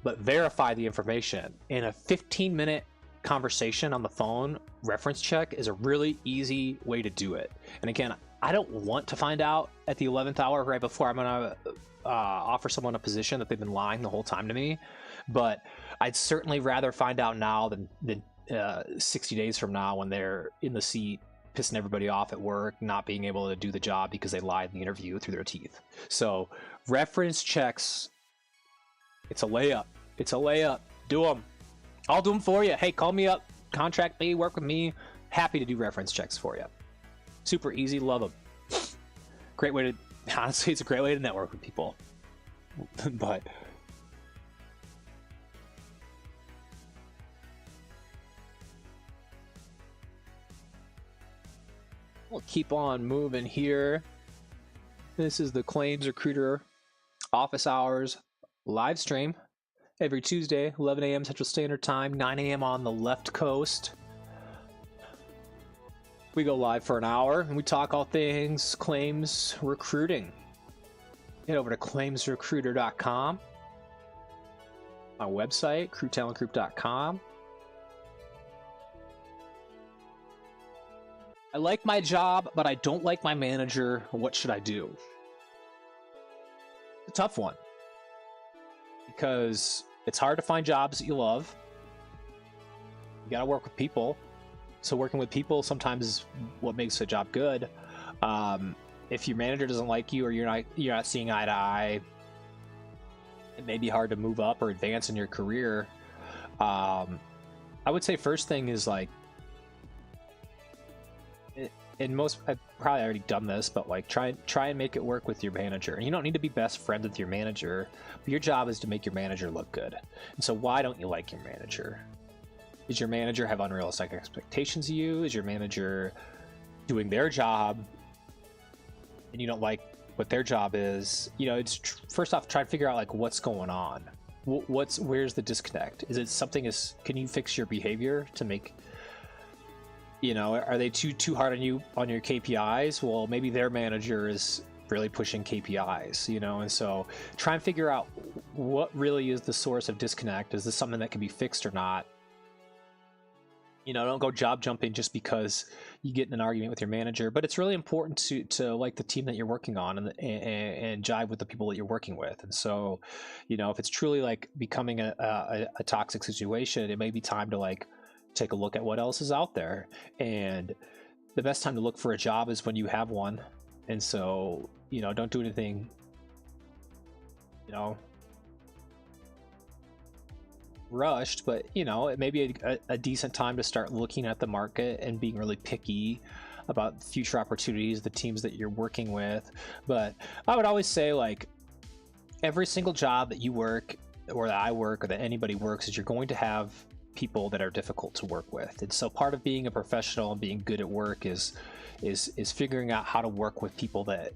but verify the information. In a 15-minute conversation on the phone, reference check is a really easy way to do it. And again, I don't want to find out at the 11th hour right before I'm going to offer someone a position that they've been lying the whole time to me, but I'd certainly rather find out now than 60 days from now when they're in the seat pissing everybody off at work, not being able to do the job because they lied in the interview through their teeth. So reference checks, it's a layup. Do them. I'll do them for you. Hey, call me up, contract me, work with me. Happy to do reference checks for you. Super easy, love them. Great way to, honestly, it's a great way to network with people. But we'll keep on moving here. This is the Claims Recruiter office hours live stream. Every Tuesday, 11 a.m. Central Standard Time, 9 a.m. on the left coast. We go live for an hour and we talk all things claims recruiting. Head over to claimsrecruiter.com. My website, crewtalentgroup.com. I like my job, but I don't like my manager. What should I do? It's a tough one, because it's hard to find jobs that you love. You got to work with people. So working with people sometimes is what makes a job good. If your manager doesn't like you, or you're not seeing eye to eye, it may be hard to move up or advance in your career. I would say first thing is like, I've probably already done this, but like try and make it work with your manager. And you don't need to be best friends with your manager, but your job is to make your manager look good. And so why don't you like your manager? Does your manager have unrealistic expectations of you? Is your manager doing their job and you don't like what their job is, it's first off, try to figure out like what's going on. Where's the disconnect? Is it something can you fix your behavior to make, are they too hard on you on your KPIs? Well, maybe their manager is really pushing KPIs, and so try and figure out what really is the source of disconnect. Is this something that can be fixed or not? Don't go job jumping just because you get in an argument with your manager, but it's really important to like the team that you're working on and jive with the people that you're working with. And so, if it's truly like becoming a toxic situation, it may be time to like take a look at what else is out there. And the best time to look for a job is when you have one. And so, don't do anything, rushed, but it may be a decent time to start looking at the market and being really picky about future opportunities, the teams that you're working with. But I would always say, like, every single job that you work or that I work or that anybody works is you're going to have people that are difficult to work with. And so part of being a professional and being good at work is figuring out how to work with people that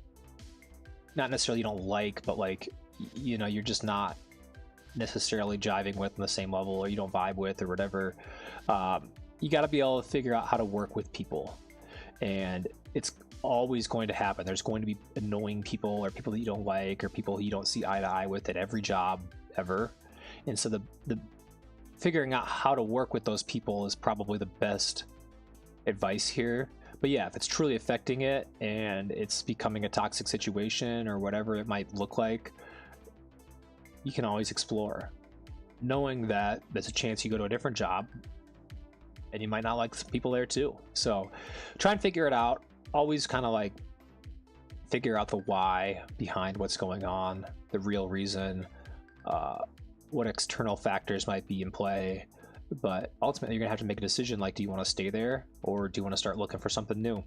not necessarily you don't like, but like, you're just not necessarily jiving with on the same level, or you don't vibe with, or whatever. You got to be able to figure out how to work with people, and it's always going to happen. There's going to be annoying people, or people that you don't like, or people you don't see eye to eye with at every job ever. And so the figuring out how to work with those people is probably the best advice here. But yeah, if it's truly affecting it and it's becoming a toxic situation or whatever it might look like, you can always explore, knowing that there's a chance you go to a different job and you might not like some people there too. So try and figure it out. Always kind of like figure out the why behind what's going on, the real reason, what external factors might be in play. But ultimately, you're gonna have to make a decision, like, do you want to stay there or do you want to start looking for something new?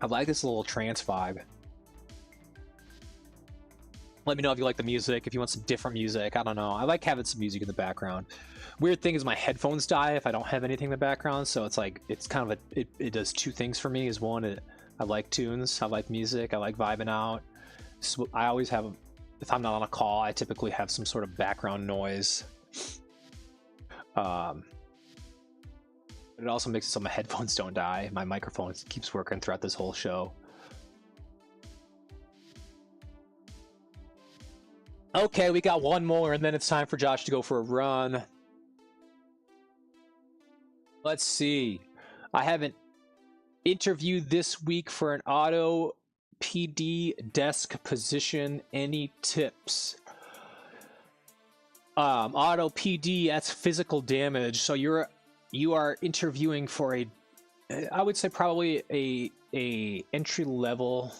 I like this little trance vibe. Let me know if you like the music, if you want some different music. I don't know. I like having some music in the background. Weird thing is my headphones die if I don't have anything in the background, so it's like, it's kind of it does two things for me. Is one, I like tunes, I like music, I like vibing out. So I always have, if I'm not on a call, I typically have some sort of background noise. It also makes it so my headphones don't die. My microphone keeps working throughout this whole show. Okay, we got one more, and then it's time for Josh to go for a run. Let's see. I have an interview this week for an auto PD desk position. Any tips? Auto PD, that's physical damage. So you are interviewing for I would say probably a entry level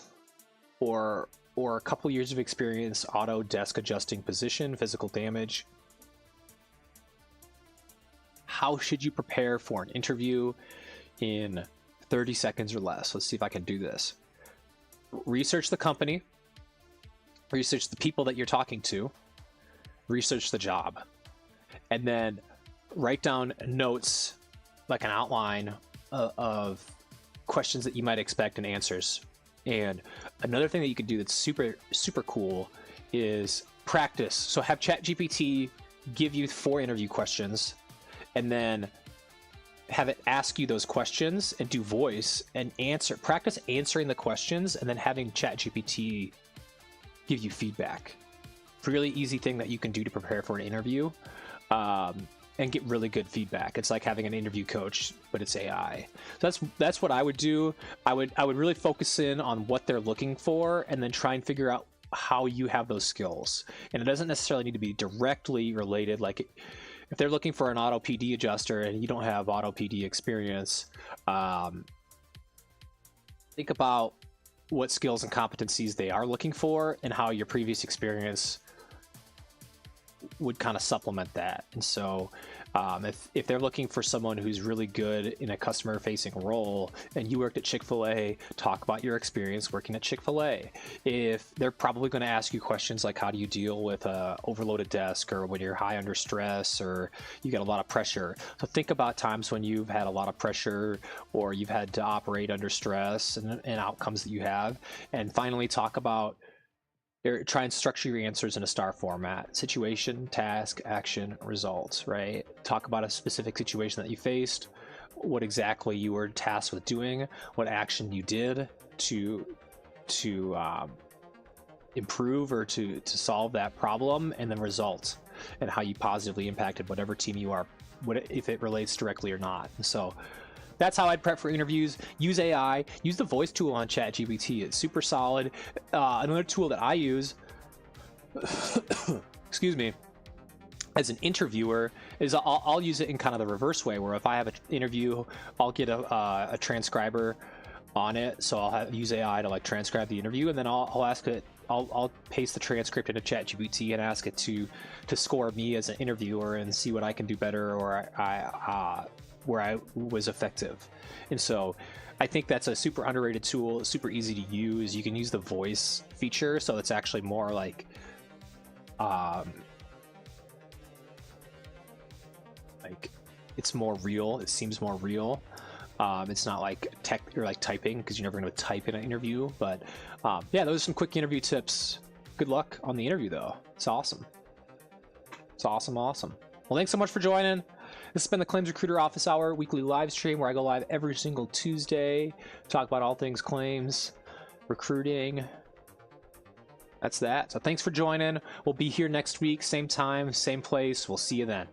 or a couple years of experience auto desk adjusting position, physical damage. How should you prepare for an interview in 30 seconds or less? Let's see if I can do this. Research the company, research the people that you're talking to, research the job, and then write down notes, like an outline of questions that you might expect and answers. And another thing that you can do that's super, super cool is practice. So have ChatGPT give you 4 interview questions, and then have it ask you those questions and do voice and answer. Practice answering the questions and then having ChatGPT give you feedback. Really easy thing that you can do to prepare for an interview, and get really good feedback. It's like having an interview coach, but it's AI. So that's what I would do. I would really focus in on what they're looking for, and then try and figure out how you have those skills. And it doesn't necessarily need to be directly related. Like if they're looking for an auto PD adjuster and you don't have auto PD experience, think about what skills and competencies they are looking for and how your previous experience would kind of supplement that. And so If they're looking for someone who's really good in a customer-facing role and you worked at Chick-fil-A, talk about your experience working at Chick-fil-A. If they're probably going to ask you questions like how do you deal with a overloaded desk, or when you're high under stress, or you get a lot of pressure. So think about times when you've had a lot of pressure or you've had to operate under stress and outcomes that you have. And finally, talk about try and structure your answers in a STAR format: situation, task, action, results, right? Talk about a specific situation that you faced, what exactly you were tasked with doing, what action you did to improve or to solve that problem, and then results, and how you positively impacted whatever team you are, if it relates directly or not. So that's how I'd prep for interviews. Use AI. Use the voice tool on ChatGPT. It's super solid. Another tool that I use, excuse me, as an interviewer is I'll use it in kind of the reverse way, where if I have an interview, I'll get a transcriber on it. So use AI to like transcribe the interview, and then I'll ask it. I'll paste the transcript into ChatGPT and ask it to score me as an interviewer and see what I can do better, or where I was effective. And so I think that's a super underrated tool. It's super easy to use. You can use the voice feature, so it's actually more like it's more real. It seems more real. It's not like tech or like typing, because you're never going to type in an interview. But yeah, those are some quick interview tips. Good luck on the interview, though. It's awesome. It's awesome. Well, thanks so much for joining. This has been the Claims Recruiter Office Hour weekly live stream, where I go live every single Tuesday, talk about all things claims, recruiting. That's that. So thanks for joining. We'll be here next week, same time, same place. We'll see you then.